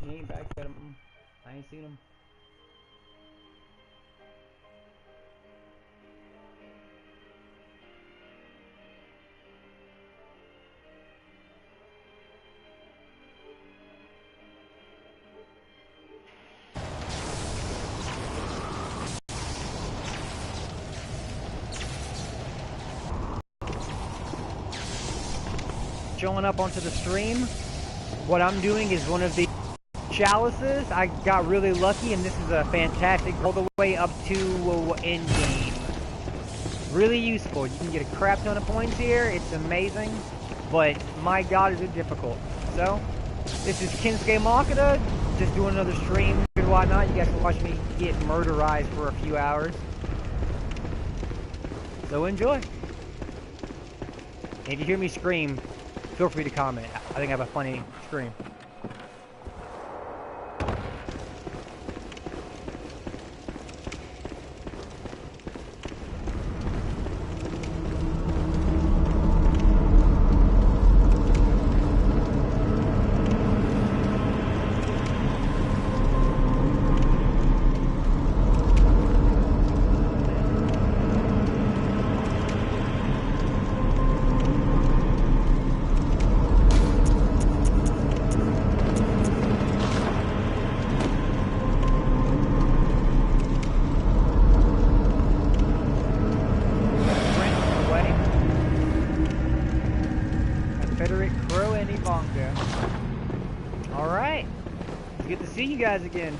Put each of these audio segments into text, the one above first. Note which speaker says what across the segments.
Speaker 1: He ain't back at him. I ain't seen him. Showing up onto the stream. What I'm doing is one of the chalices. I got really lucky, and this is a fantastic all the way up to end game. Really useful. You can get a crap ton of points here. It's amazing, but my god, is it difficult. So, this is Kinsuke Makita, just doing another stream and whatnot. You guys can watch me get murderized for a few hours. So enjoy. If you hear me scream, feel free to comment. I think I have a funny scream. See you guys again.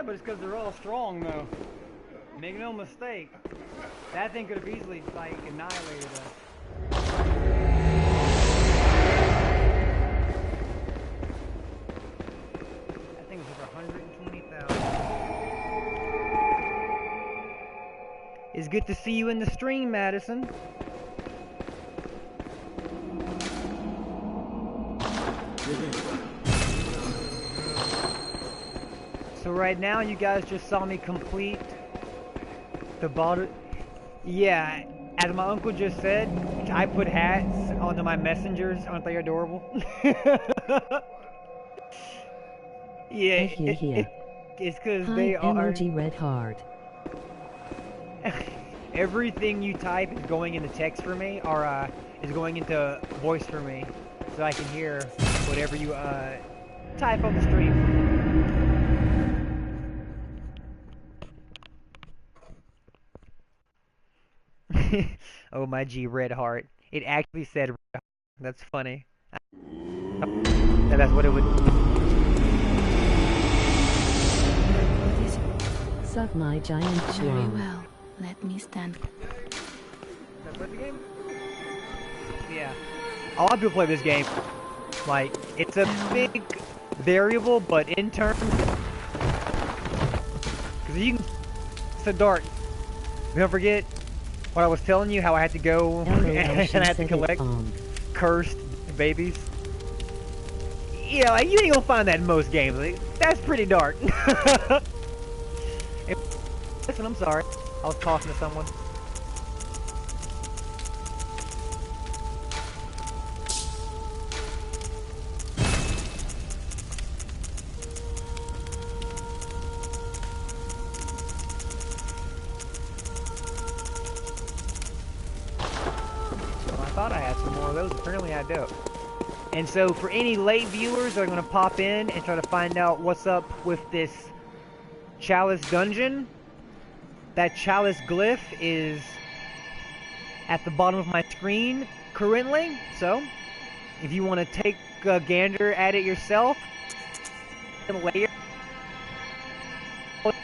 Speaker 1: But it's because they're all strong, though. Make no mistake. That thing could have easily, like, annihilated us. That thing was over 120,000. It's good to see you in the stream, Madison. So right now, you guys just saw me complete the bottom. Yeah, as my uncle just said, I put hats onto my messengers. Aren't they adorable? Yeah, it's because they are.
Speaker 2: Emoji red heart.
Speaker 1: Everything you type is going into text for me, or is going into voice for me, so I can hear whatever you type on the stream. Oh my G, red heart. It actually said red heart. That's funny. That's what it would.
Speaker 2: Suck my giant
Speaker 3: Very
Speaker 2: schlong.
Speaker 3: well. Let me stand.
Speaker 1: That play the game? Yeah. I'll have to play this game. Like, it's a big variable, but in terms, because you can. It's so dark. Don't forget what I was telling you, how I had to go and I had to collect cursed babies. Yeah, like, you ain't gonna find that in most games. Like, that's pretty dark. Listen, I'm sorry. I was talking to someone. Well, I thought I had some more of those. Apparently I don't. And so for any late viewers that are going to pop in and try to find out what's up with this Chalice dungeon, that Chalice glyph is at the bottom of my screen currently. So if you want to take a gander at it yourself, layer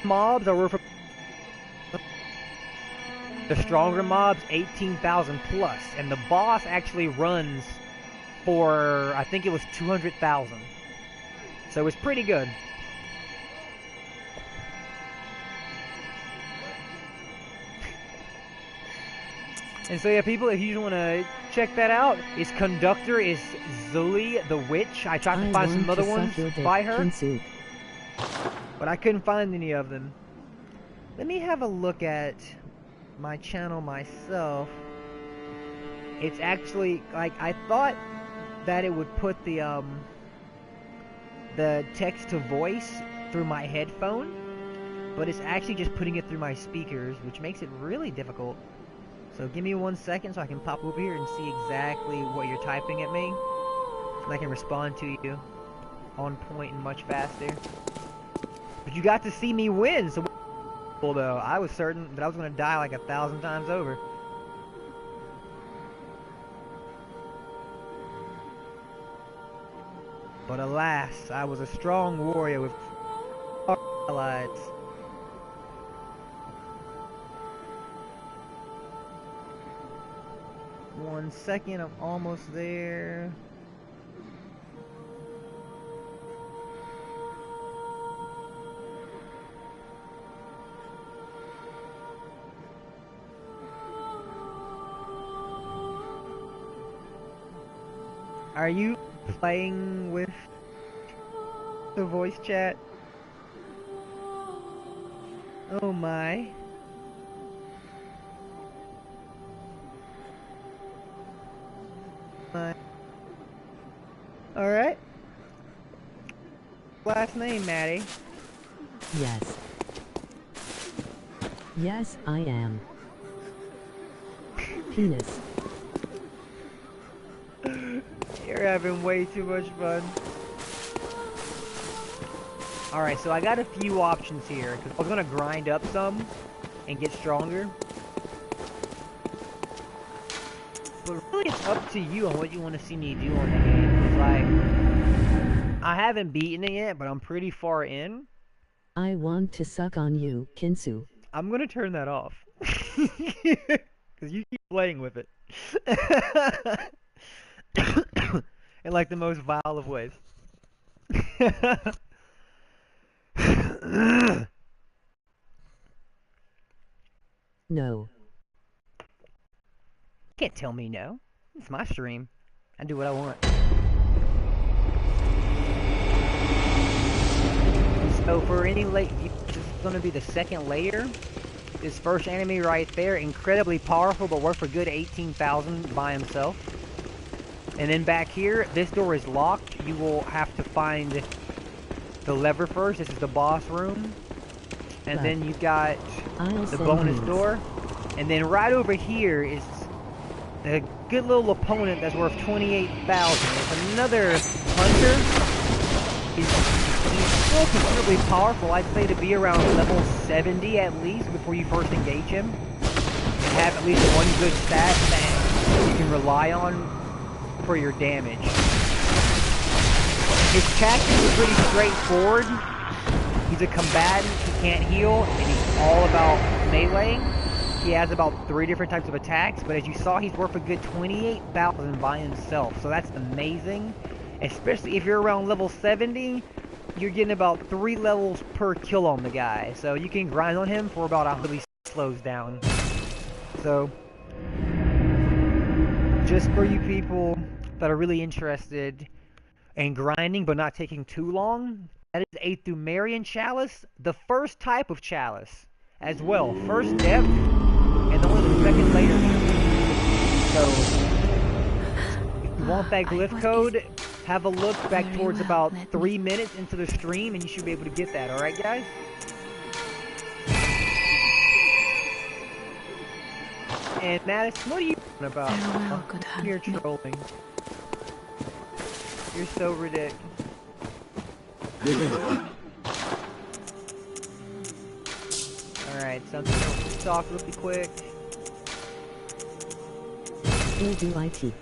Speaker 1: mobs are worth the stronger mobs 18,000 plus, and the boss actually runs for, I think it was 200,000. So it's pretty good. And so yeah, people, if you just want to check that out, his conductor is Zully the Witch. I tried to find some other ones by her, but I couldn't find any of them. Let me have a look at my channel myself. It's actually, like, I thought that it would put the text to voice through my headphone, but it's actually just putting it through my speakers, which makes it really difficult. So give me 1 second so I can pop over here and see exactly what you're typing at me, and I can respond to you on point and much faster. But you got to see me win, so though I was certain that I was going to die like 1,000 times over. But alas, I was a strong warrior with allies. One second, I'm almost there. Are you playing with the voice chat? Oh my. Alright. Last name, Maddie.
Speaker 2: Yes. Yes, I am. Penis.
Speaker 1: You're having way too much fun. Alright, so I got a few options here, because I was going to grind up some and get stronger. But really, it's up to you on what you want to see me do on the game. It's like, I haven't beaten it yet, but I'm pretty far in.
Speaker 2: I want to suck on you, Kinsu.
Speaker 1: I'm going to turn that off. Because you keep playing with it. In like the most vile of ways.
Speaker 2: No.
Speaker 1: You can't tell me no. It's my stream. I do what I want. So for any this is going to be the second layer. This first enemy right there, incredibly powerful, but worth a good 18,000 by himself. And then back here, this door is locked. You will have to find the lever first. This is the boss room. And then you've got the bonus door. And then right over here is a good little opponent that's worth 28,000. It's another hunter. He's still considerably powerful. I'd say to be around level 70 at least before you first engage him. And have at least one good stat that you can rely on for your damage. His tactics are pretty straightforward. He's a combatant, he can't heal, and he's all about melee. He has about 3 different types of attacks, but as you saw, he's worth a good 28,000 by himself, so that's amazing. Especially if you're around level 70, you're getting about 3 levels per kill on the guy, so you can grind on him for about until he slows down. So, just for you people that are really interested in grinding but not taking too long, that is a pthumerian chalice, the first type of chalice as well. First depth, and only the second layer. So, if you want that glyph code, have a look back towards about 3 minutes into the stream and you should be able to get that, alright guys? And Madison, what are you talking about?
Speaker 3: Farewell, good
Speaker 1: You're
Speaker 3: hunter.
Speaker 1: trolling. You're so ridiculous. Alright, something else to talk really quick.
Speaker 2: LDYT.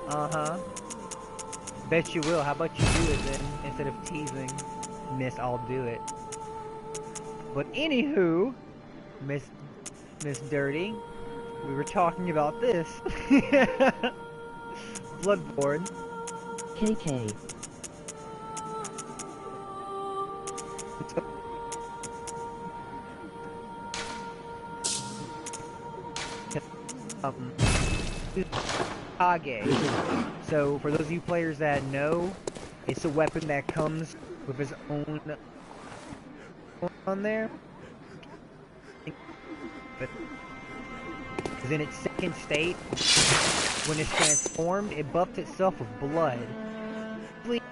Speaker 1: Uh-huh. Bet you will. How about you do it then, instead of teasing? Miss, I'll do it. But anywho, Miss Dirty, we were talking about this. Bloodborne.
Speaker 2: KK. Kage. So, for those of you players that know, it's a weapon that comes with its own on there. But because in its second state, when it's transformed, it buffs itself with blood. It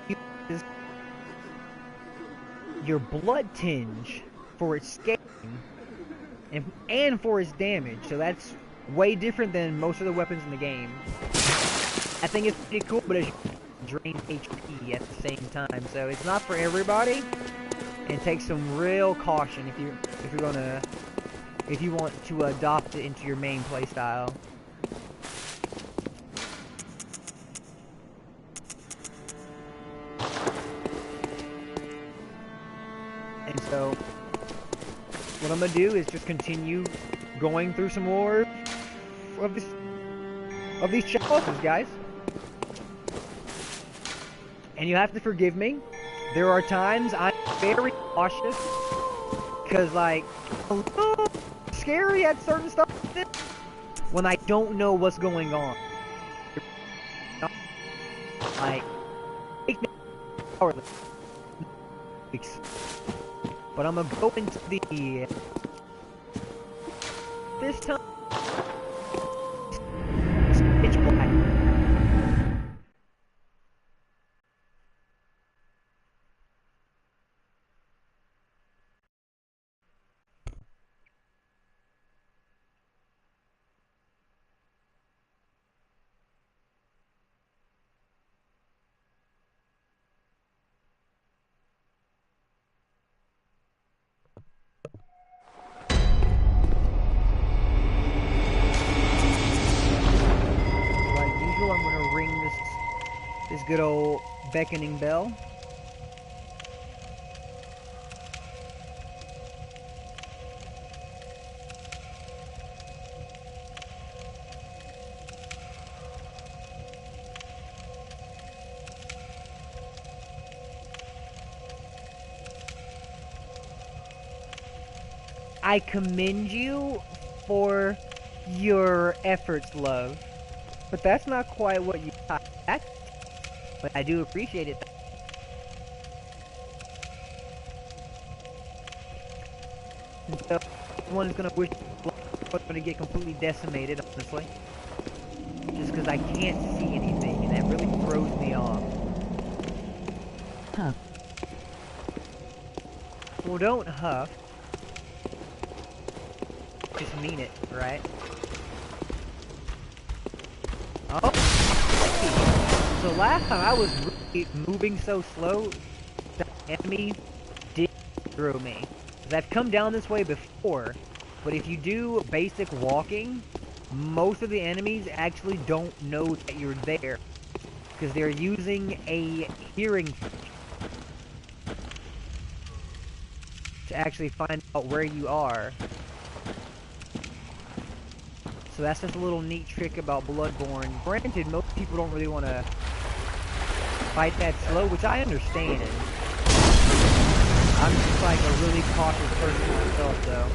Speaker 2: uses your blood tinge for its scaling and for its damage. So that's way different than most of the weapons in the game. I think it's pretty cool, but as you drain HP at the same time, so it's not for everybody. And take some real caution if you want to adopt it into your main playstyle. And so, what I'm gonna do is just continue going through some more of these chalices, guys. And you have to forgive me. There are times I'm very cautious because, like, a little scary at certain stuff when I don't know what's going on. Like, make me powerless. But I'm gonna go into the this time. It's pitch black. This good old beckoning bell. I commend you for your efforts, love. But that's not quite what you thought. But I do appreciate it. And so, everyone's gonna wish I'm gonna get completely decimated, honestly. Just because I can't see anything, and that really throws me off.
Speaker 3: Huff.
Speaker 2: Well, don't huff. Just mean it, right? Oh! So last time I was really moving so slow, the enemy did throw me. 'Cause I've come down this way before, but if you do basic walking, most of the enemies actually don't know that you're there. Because they're using a hearing to actually find out where you are. So that's just a little neat trick about Bloodborne. Granted, most people don't really want to fight that slow, which I understand. I'm just like a really cautious person myself, though.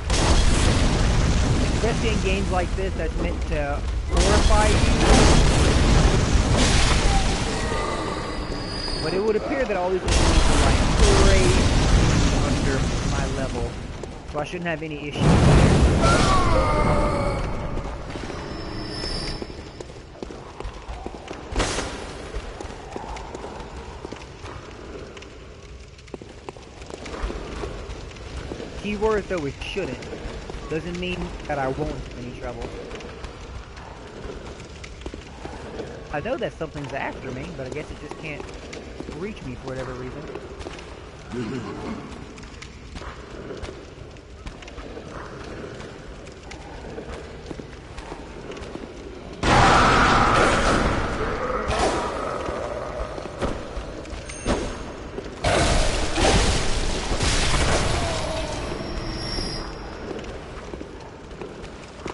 Speaker 2: Especially in games like this that's meant to horrify you. But it would appear that all these enemies are like crazy under my level, so I shouldn't have any issues there. Keyword though is shouldn't. Doesn't mean that I won't have any trouble. I know that something's after me, but I guess it just can't reach me for whatever reason.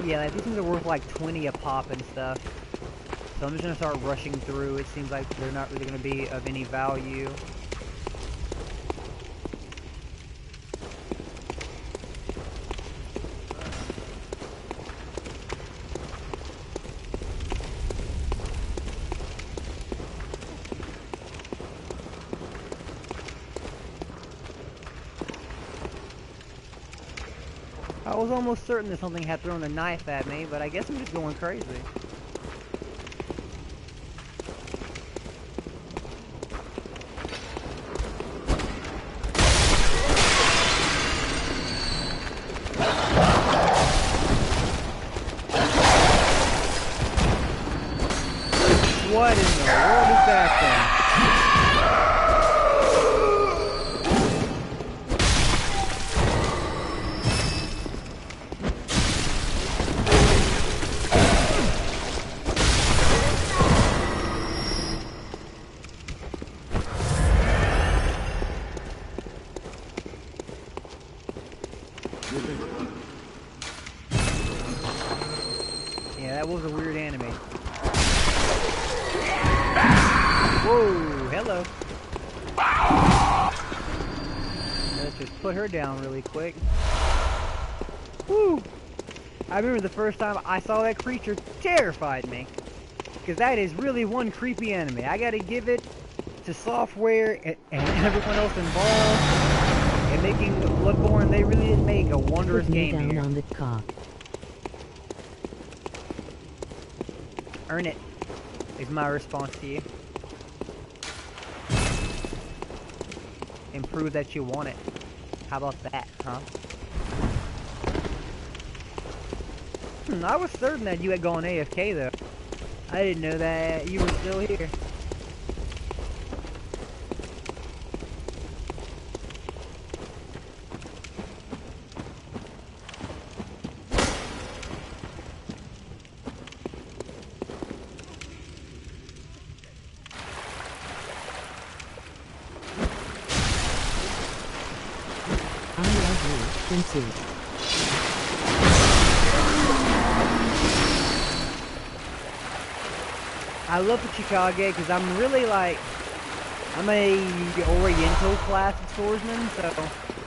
Speaker 2: Yeah, like, these things are worth like 20 a pop and stuff. So I'm just gonna start rushing through. It seems like they're not really gonna be of any value. I was almost certain that something had thrown a knife at me, but I guess I'm just going crazy. What in the world is that thing? Yeah, that was a weird anime. Whoa, hello. Let's just put her down really quick. Woo! I remember the first time I saw that creature terrified me. Because that is really one creepy enemy. I gotta give it to software and everyone else involved. And making Bloodborne, they really did make a wondrous game
Speaker 3: down
Speaker 2: here.
Speaker 3: on the cock.
Speaker 2: Earn it, is my response to you. And prove that you want it. How about that, huh? I was certain that you had gone AFK though. I didn't know that you were still here.
Speaker 3: I love you, Vincent.
Speaker 2: I love the Chikage because I'm really like, I'm a Oriental class of swordsman, so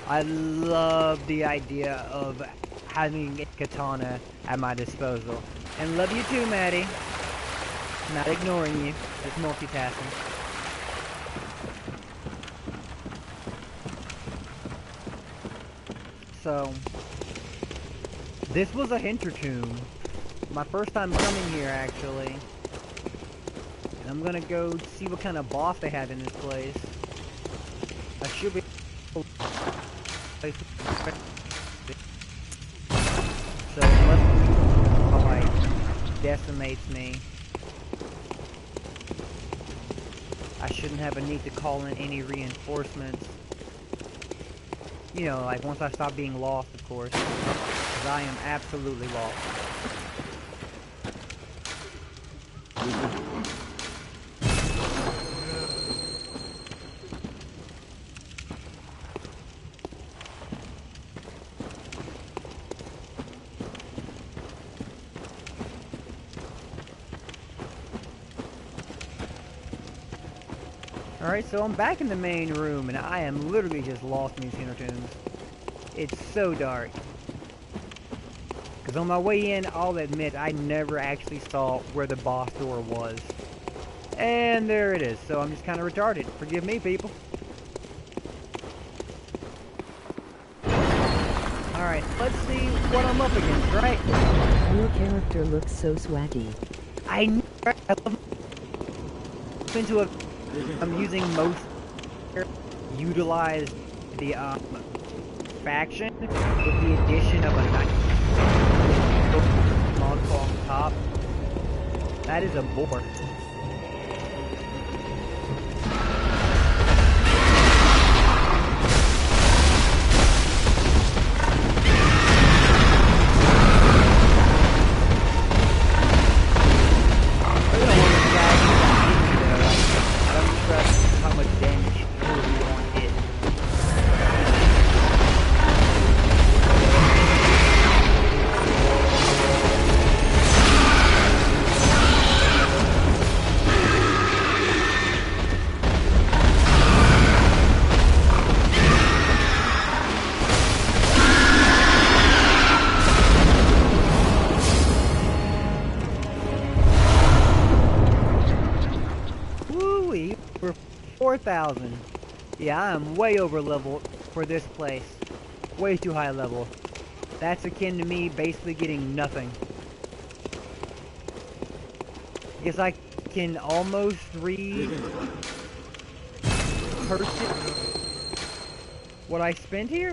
Speaker 2: I love the idea of having a katana at my disposal. And love you too, Maddie. Not ignoring you, just multitasking. So,
Speaker 1: This was a Hintertomb. My first time coming here, actually. And I'm gonna go see what kind of boss they have in this place. I should be... So, unless like decimates me, I shouldn't have a need to call in any reinforcements. You know, like once I stop being lost, of course. Because I am absolutely lost. Alright, so I'm back in the main room, and I am literally just lost in these Hintertombs. It's so dark. Because on my way in, I'll admit, I never actually saw where the boss door was. And there it is, so I'm just kind of retarded. Forgive me, people. Alright, let's see what I'm up against, right?
Speaker 3: Your character looks so swaggy.
Speaker 1: I love into a... I'm using most utilize the faction with the addition of a nice model on top. That is a bore. For 4,000. Yeah, I am way over leveled for this place. Way too high level. That's akin to me basically getting nothing. Guess I can almost read what I spent here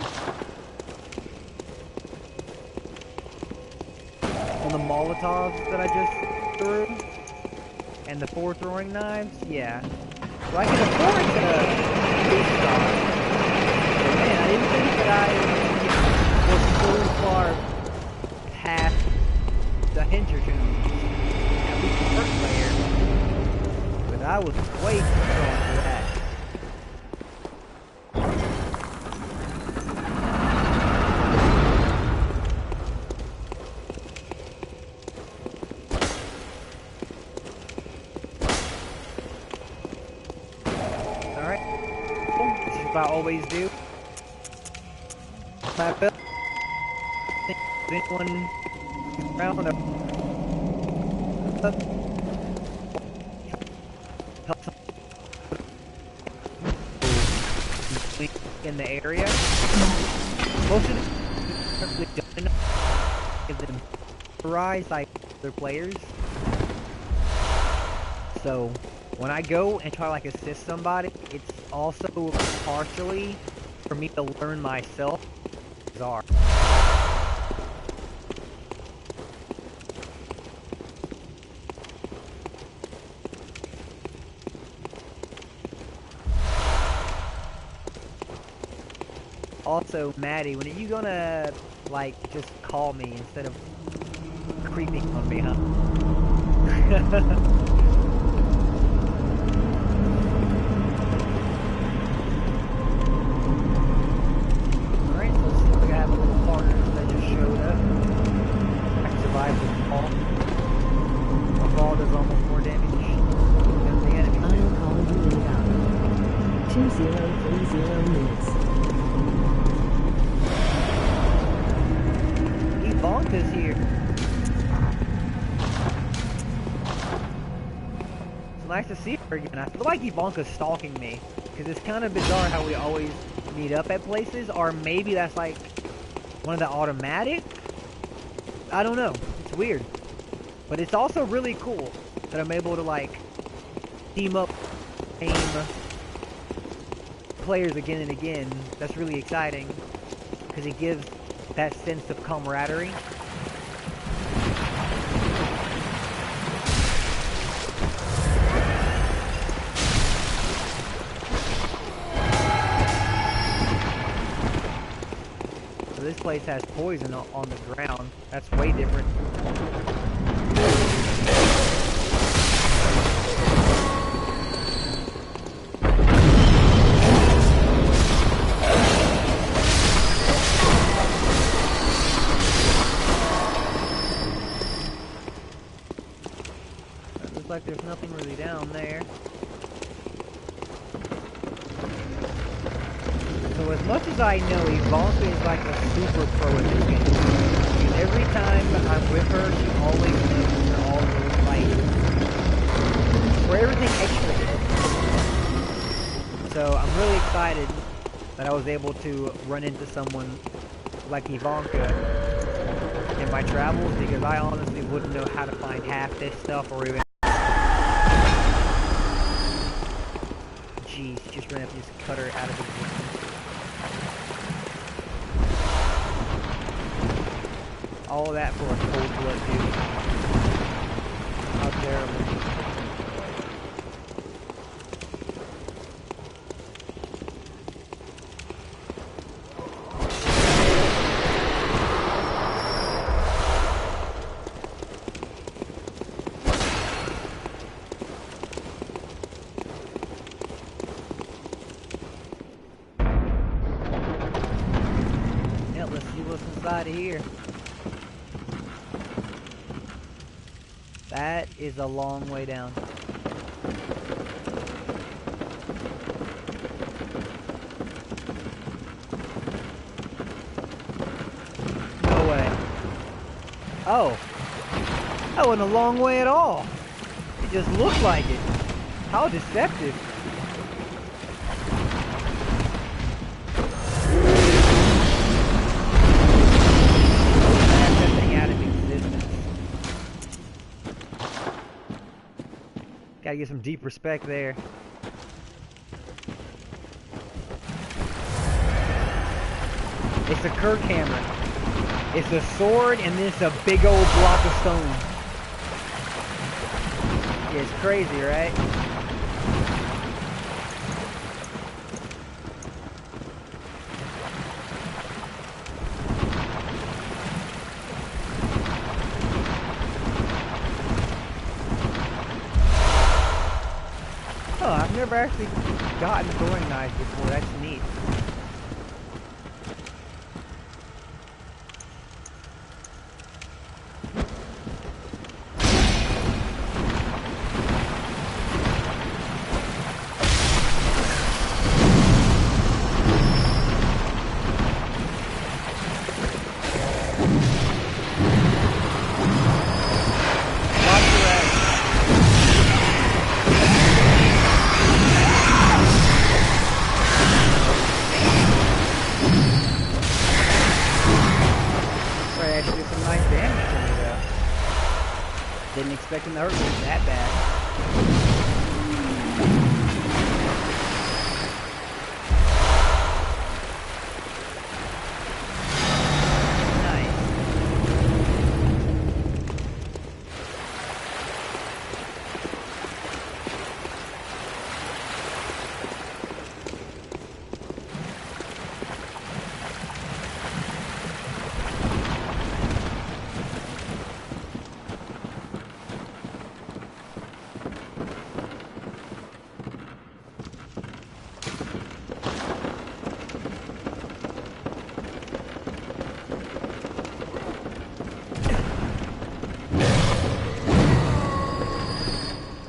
Speaker 1: on the Molotovs that I just threw and the 4 throwing knives. Yeah. So I can afford to do stuff. But man, I didn't think that I was so far past the Hintertomb. At least the first layer. But I was way too strong for that. I always do. My belt. Anyone around in the area. Most of the done is them rise like other players. So when I go and try to like assist somebody, it's also partially for me to learn myself. Bizarre. Also, Maddie, when are you gonna like just call me instead of creeping on me, huh? Nice to see her again. I feel like Ivanka's stalking me, because it's kind of bizarre how we always meet up at places, or maybe that's like one of the automatic
Speaker 2: I don't know. It's weird. But it's also really cool that I'm able to, like, team up, aim players again and again. That's really exciting. Because it gives that sense of camaraderie. So this place has poison on the ground. That's way different. Looks like there's nothing really down there. So as much as I know, Ivanka is like a super pro in this game. And every time I'm with her, she always wins all those fights. For everything extra. So I'm really excited that I was able to run into someone like Ivanka in my travels, because I honestly wouldn't know how to find half this stuff or even... Jeez, just ran up and just cut her out of existence. All that for a cold blood dude. How terrible. Yeah, let's see what's inside of here. That is a long way down. No way. Oh. That wasn't a long way at all. It just looked like it. How deceptive. Gotta get some deep respect there. It's a curved hammer. It's a sword and then it's a big old block of stone. Yeah, it's crazy, right? Oh, I've never actually gotten throwing knives before. That's neat. Didn't expect him to hurt me that bad.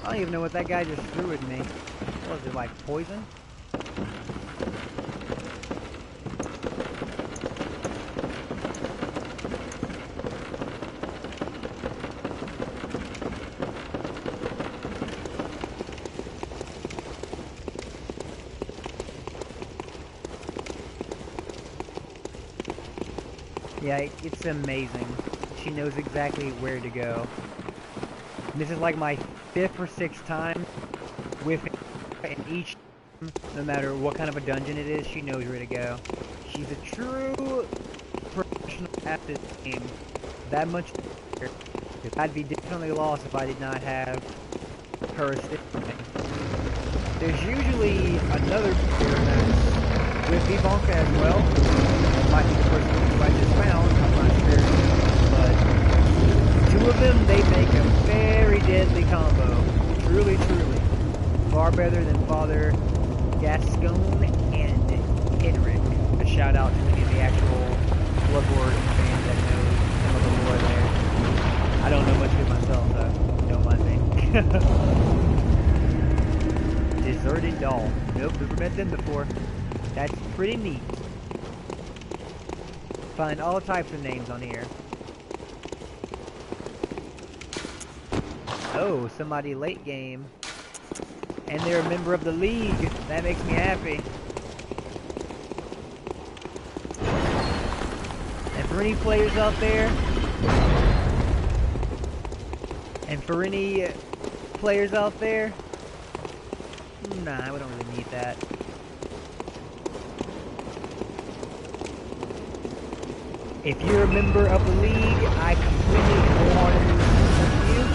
Speaker 2: I don't even know what that guy just threw at me. What was it, like poison? Yeah, it's amazing she knows exactly where to go. And this is like my 5th or 6th time with her, and each time, no matter what kind of a dungeon it is, she knows where to go. She's a true professional at this game. That much better. Because I'd be definitely lost if I did not have her assisting me. There's usually another player that's with Ivanka as well. That might be the person who I just found, I'm not sure. But two of them, they make a very deadly combo. Truly, truly. Far better than Father Gascon and Henrik. A shout out to any of the actual Bloodborne fans that know some of the lore there. I don't know much of it myself, so don't mind me. Deserted doll. Nope, never met them before. That's pretty neat. Find all types of names on here. Oh, somebody late game. And they're a member of the league. That makes me happy. And for any players out there, nah, we don't really need that. If you're a member of the league, I completely wholeheartedly support you.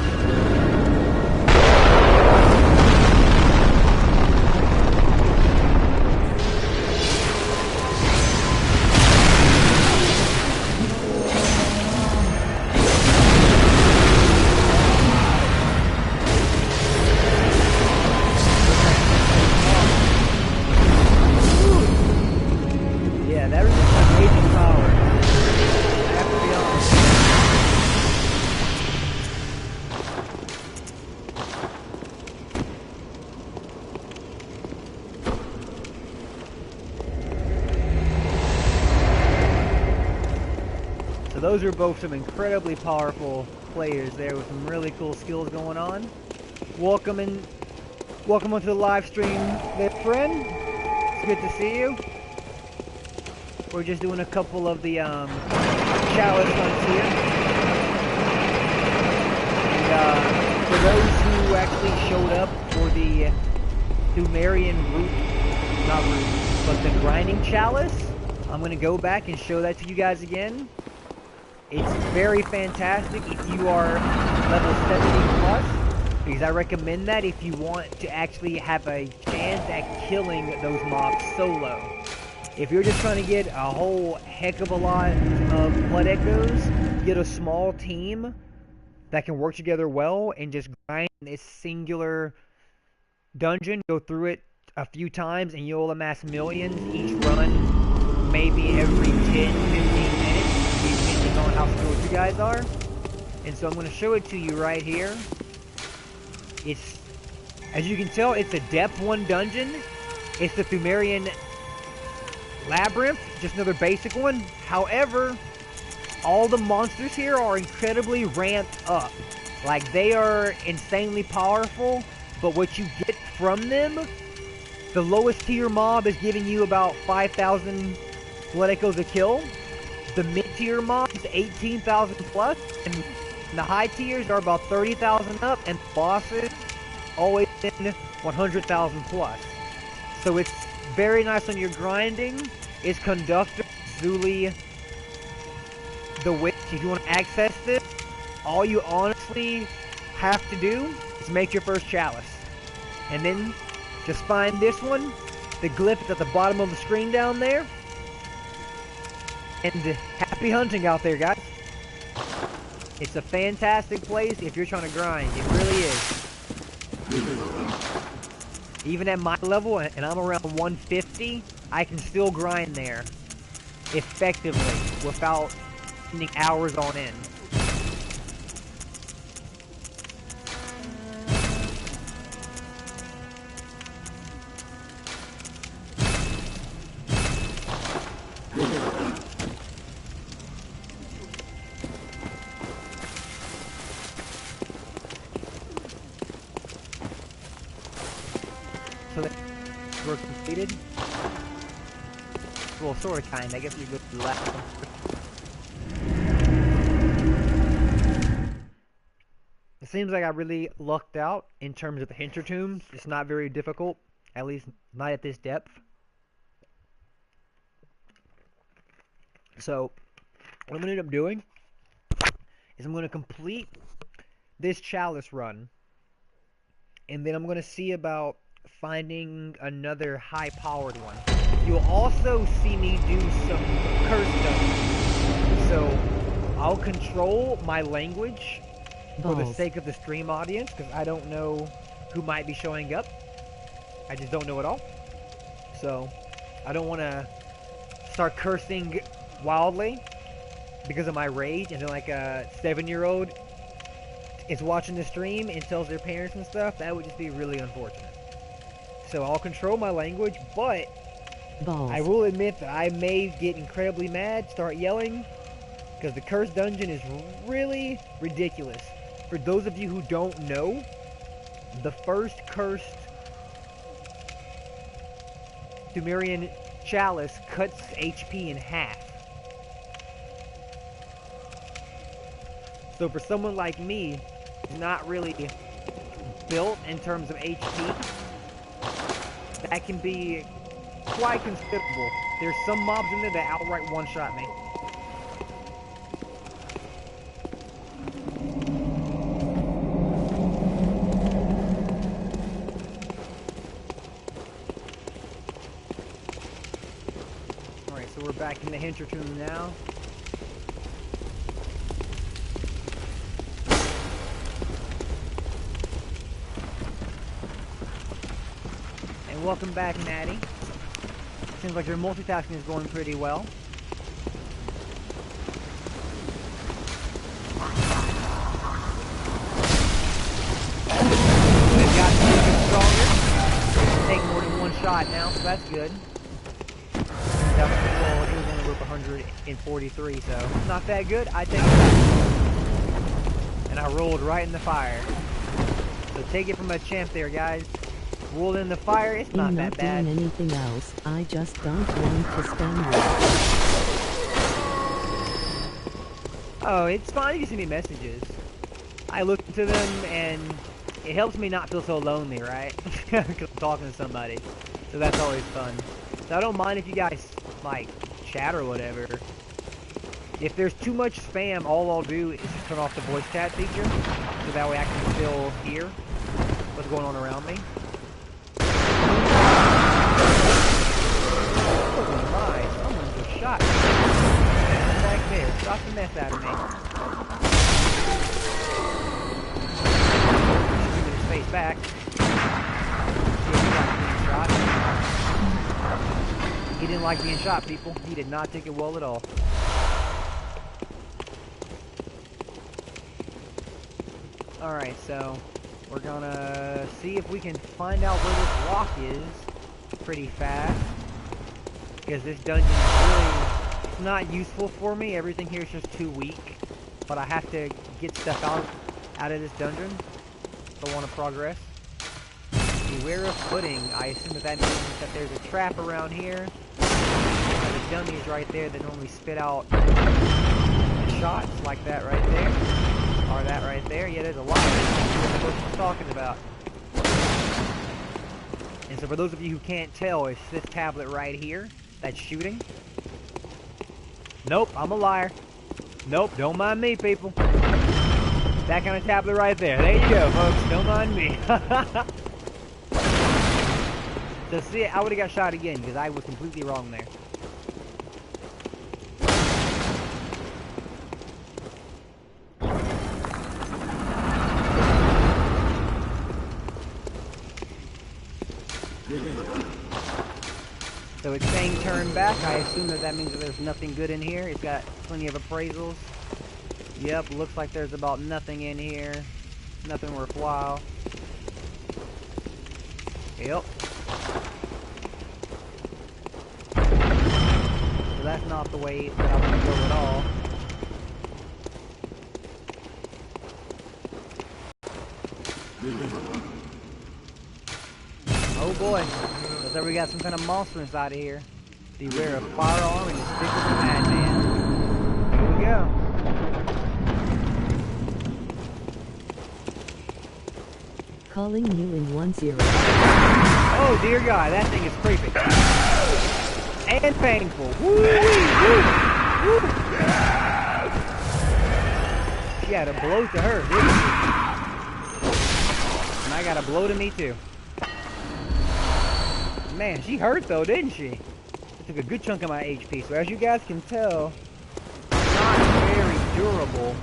Speaker 2: Those are both some incredibly powerful players there with some really cool skills going on. Welcome onto the live stream there, friend. It's good to see you. We're just doing a couple of the challenge hunts here. And for those who actually showed up for the pthumerian but the grinding chalice, I'm gonna go back and show that to you guys again. It's very fantastic if you are level 70 plus, because I recommend that if you want to actually have a chance at killing those mobs solo. If you're just trying to get a whole heck of a lot of blood echoes, get a small team that can work together well and just grind this singular dungeon, go through it a few times and you'll amass millions each run, maybe every 10, 15 minutes. Depending on how skilled you guys are. And so I'm going to show it to you right here. It's, as you can tell, it's a depth 1 dungeon. It's the pthumerian labyrinth, just another basic one. However, all the monsters here are incredibly ramped up. Like, they are insanely powerful, but what you get from them, the lowest tier mob is giving you about 5,000 blood echoes a kill. The mid-tier mobs, 18,000 plus, and the high tiers are about 30,000 up, and the bosses always in 100,000 plus. So it's very nice when you're grinding. It's Conductor, Zuli, the Witch. If you want to access this, all you honestly have to do is make your first chalice. And then just find this one, the glyph is at the bottom of the screen down there. And happy hunting out there, guys. It's a fantastic place if you're trying to grind. It really is. Even at my level, and I'm around 150, I can still grind there effectively without spending hours on end. So that we're completed. Well, sort of, kind. I guess we go to the last one. seems like I really lucked out in terms of the hinter tombs. It's not very difficult, at least not at this depth. So, what I'm going to end up doing is I'm going to complete this chalice run, and then I'm going to see about finding another high-powered one. You'll also see me do some curse dungeons. So, I'll control my language for the sake of the stream audience, because I don't know who might be showing up. I just don't know at all. So, I don't want to start cursing wildly because of my rage, and then like a 7-year-old is watching the stream and tells their parents and stuff. That would just be really unfortunate. So I'll control my language, but I will admit that I may get incredibly mad, start yelling, because the cursed dungeon is really ridiculous. For those of you who don't know, the first cursed pthumerian chalice cuts HP in half. So for someone like me, not really built in terms of HP, that can be quite considerable. There's some mobs in there that outright one-shot me. Alright, so we're back in the hinter tomb now. Welcome back, Natty. Seems like your multitasking is going pretty well. We've got a bit stronger. Take more than one shot now, so that's good. Well, it was only worth 143, so not that good. I take it back. And I rolled right in the fire. So take it from a champ there, guys. Roll in the fire, it's not that bad.
Speaker 3: I'm not doing anything else, I just don't want to spend it.
Speaker 2: Oh, it's fine if you send me messages. I look into them, and it helps me not feel so lonely, right? Because I'm talking to somebody. So that's always fun. So I don't mind if you guys, like, chat or whatever. If there's too much spam, all I'll do is just turn off the voice chat feature. So that way I can still hear what's going on around me. Someone was shot. Back there. Shot the mess out of me. Give his face back. He didn't like being shot, people. He did not take it well at all. Alright, so we're gonna see if we can find out where this rock is pretty fast. Because this dungeon is really not useful for me. Everything here is just too weak. But I have to get stuff out of this dungeon if I want to progress. Beware of footing. I assume that means that there's a trap around here. There's dummies right there that normally spit out shots like that right there. Or that right there. Yeah, there's a lot of it. That's what I'm talking about. And so for those of you who can't tell, it's this tablet right here that's shooting. Nope, I'm a liar. Nope, don't mind me, people. That kind of tablet right there. There you go, folks. Don't mind me. So see, I would have got shot again because I was completely wrong there. So it's saying turn back. I assume that means that there's nothing good in here. It's got plenty of appraisals. Yep, looks like there's about nothing in here. Nothing worthwhile. Yep. So that's not the way that I want to go at all. Oh boy. Looks like we got some kind of monster inside of here. Beware of firearm and the stick of the madman. Here we go.
Speaker 3: calling you in 10.
Speaker 2: Oh dear God, that thing is creepy. And painful. Woo wee woo! Woo! She had a blow to her, didn't she? And I got a blow to me too. Man, she hurt though, didn't she? It took a good chunk of my HP. So as you guys can tell, I'm not very durable.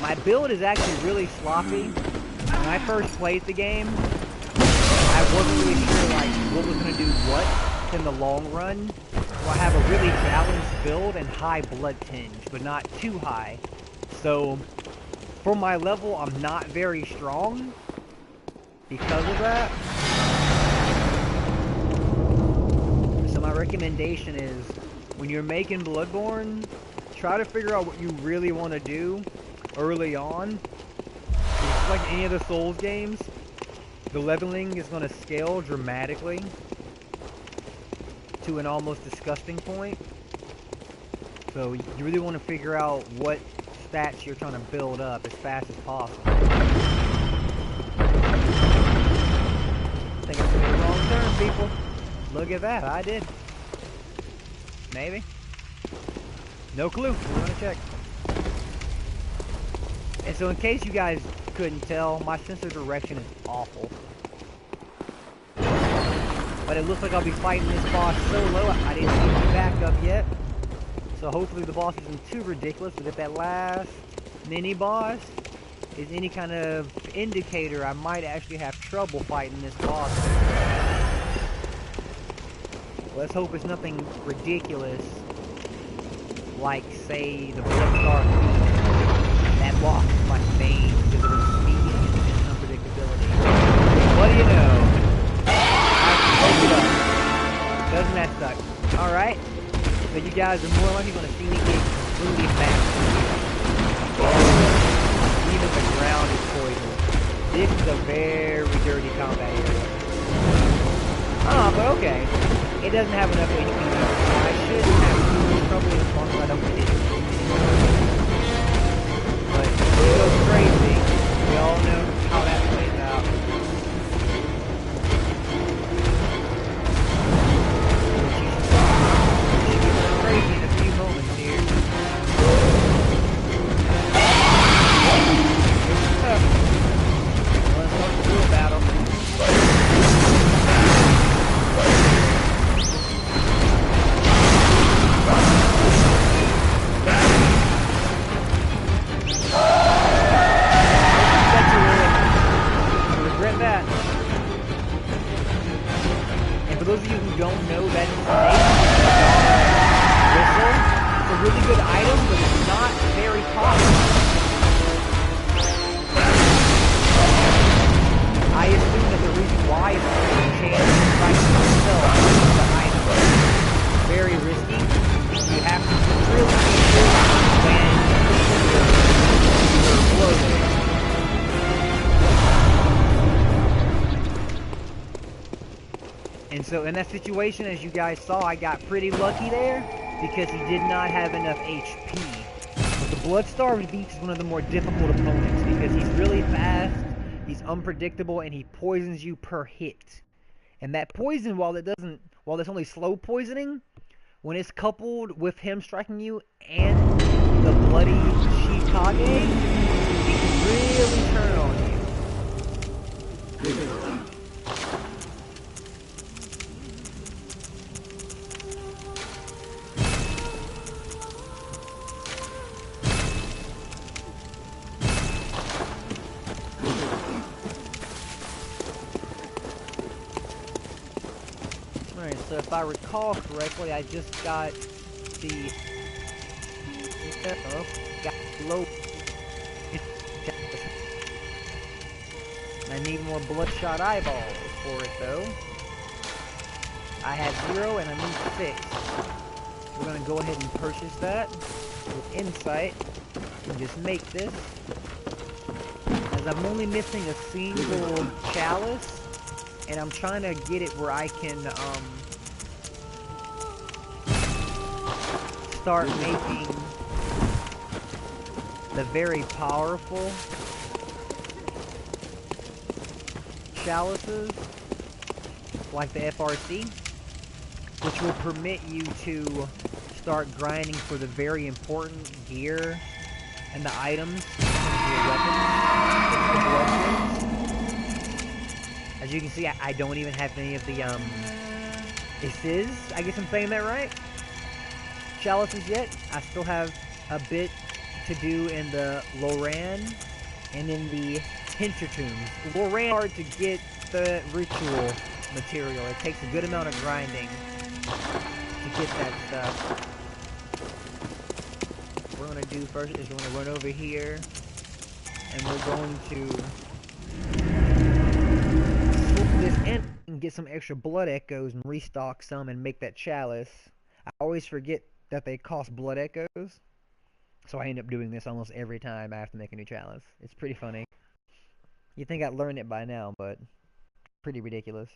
Speaker 2: My build is actually really sloppy. When I first played the game, I wasn't really sure like what was gonna do what in the long run. So I have a really balanced build and high blood tinge, but not too high. So for my level, I'm not very strong because of that. So my recommendation is, when you're making Bloodborne, try to figure out what you really want to do early on. It's like any of the Souls games, the leveling is going to scale dramatically to an almost disgusting point. So you really want to figure out what stats you're trying to build up as fast as possible. I think I made a wrong turn, people. Look at that, I did. Maybe. No clue. We're gonna check. And so in case you guys couldn't tell, my sense of direction is awful. But it looks like I'll be fighting this boss solo. I didn't see my backup yet. So hopefully the boss isn't too ridiculous. But if that last mini boss is any kind of indicator, I might actually have trouble fighting this boss. Let's hope it's nothing ridiculous, like, say, the Bloodstar Feast. That boss is my main because of its speed and its unpredictability. What do you know? I broke it up. Doesn't that suck? Alright. So you guys are more likely going to see me get completely back. Even the ground is poisoned. This is a very dirty combat area. Oh, but okay. It doesn't have enough HP. I should have trouble as long as I don't get it. But it goes crazy. We all know how that plays out. She gets crazy in a few moments here. It's tough. Let's go to a battle. For those of you who don't know, that snake whistle, it's a really good item, but it's not very popular. I assume that the reason why is because the chance to fight yourself with the item is very risky. You have to really be sure when you're floating. And so in that situation, as you guys saw, I got pretty lucky there because he did not have enough HP. But the Bloodstar Beast is one of the more difficult opponents because he's really fast, he's unpredictable, and he poisons you per hit. And that poison, while it's only slow poisoning, when it's coupled with him striking you and the bloody Shiitake, it can really turn on you. Alright, so if I recall correctly, I just got the... got low... I need more bloodshot eyeballs for it, though. I had 0 and I need 6. We're gonna go ahead and purchase that with Insight and just make this. As I'm only missing a single chalice, and I'm trying to get it where I can start making the very powerful chalices, like the FRC, which will permit you to start grinding for the very important gear and the items from your weapons. As you can see, I don't even have any of the, I guess I'm saying that right? Chalices yet. I still have a bit to do in the Loran and in the Hintertombs. Loran hard to get the ritual material. It takes a good amount of grinding to get that stuff. What we're going to do first is we're going to run over here and we're going to swoop this in and get some extra blood echoes and restock some and make that chalice. I always forget that they cost blood echoes, so I end up doing this almost every time I have to make a new chalice. It's pretty funny. You'd think I'd learn it by now, but pretty ridiculous.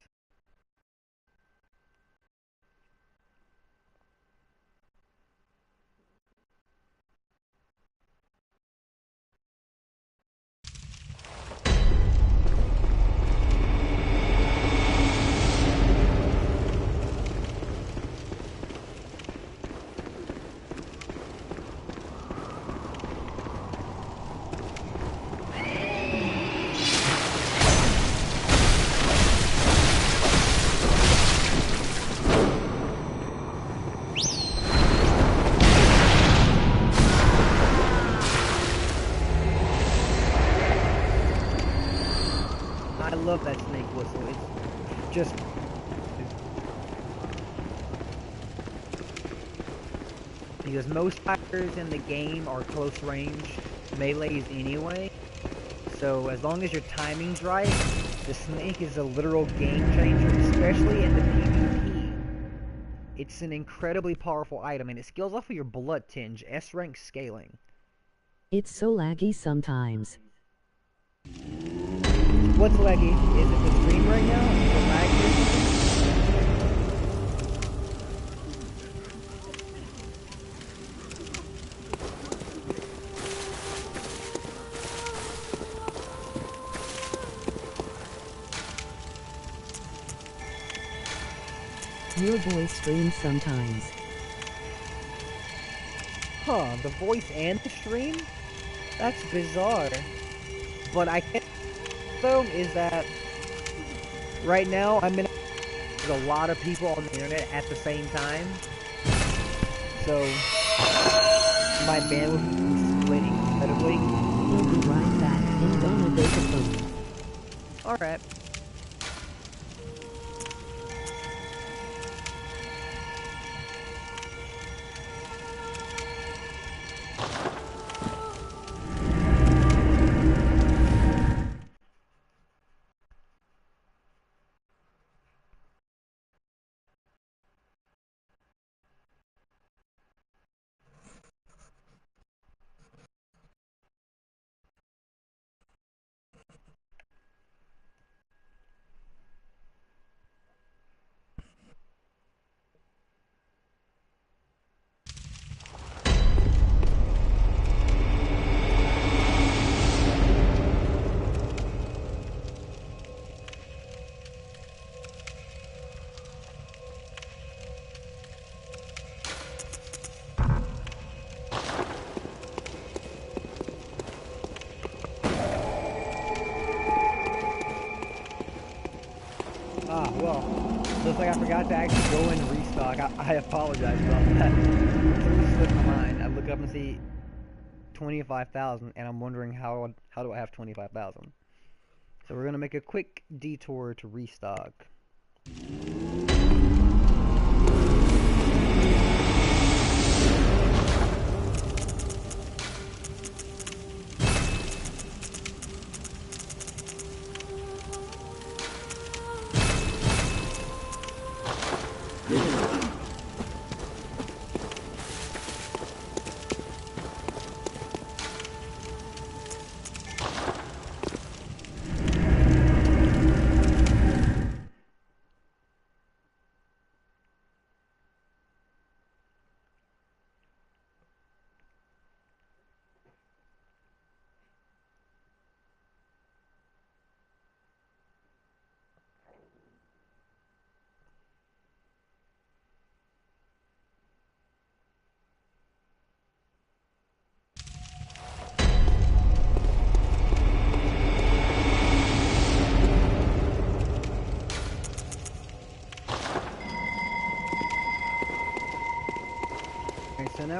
Speaker 2: I love that snake whistle. It's just... because most fighters in the game are close range melees anyway. So as long as your timing's right, the snake is a literal game changer, especially in the PvP. It's an incredibly powerful item, and it scales off of your blood tinge, S rank scaling.
Speaker 3: It's so laggy sometimes.
Speaker 2: What's laggy? Is it the stream right now? Is it lag or something?
Speaker 3: Your voice streams sometimes.
Speaker 2: Huh, the voice and the stream? That's bizarre. But I can't, though, is that right now I'm in a lot of people on the internet at the same time. So my bandwidth is splitting incredibly.
Speaker 3: We'll be right back. Ain't gonna go to phone.
Speaker 2: Alright. Well, looks like I forgot to actually go and restock. I apologize about that. It slipped my mind. I look up and see 25,000, and I'm wondering how do I have 25,000? So we're gonna make a quick detour to restock.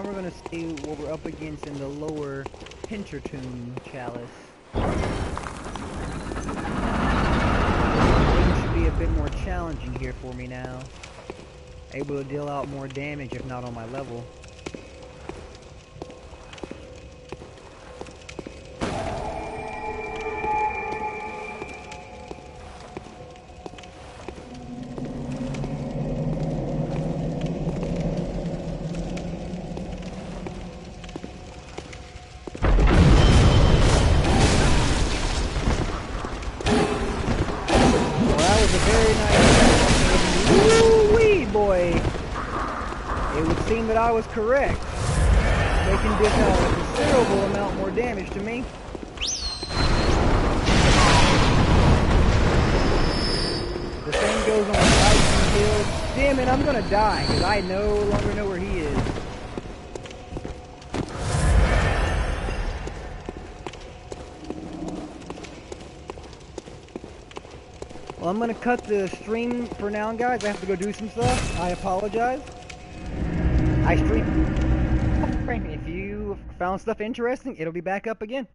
Speaker 2: now we're gonna see what we're up against in the lower Pintertomb chalice. Things should be a bit more challenging here for me now. Able to deal out more damage if not on my level. That I was correct. They can dish out a considerable amount more damage to me. The same goes on Tyson Hill. Damn it, I'm gonna die because I no longer know where he is. Well, I'm gonna cut the stream for now, guys. I have to go do some stuff. I apologize. I stream. If you found stuff interesting, it'll be back up again.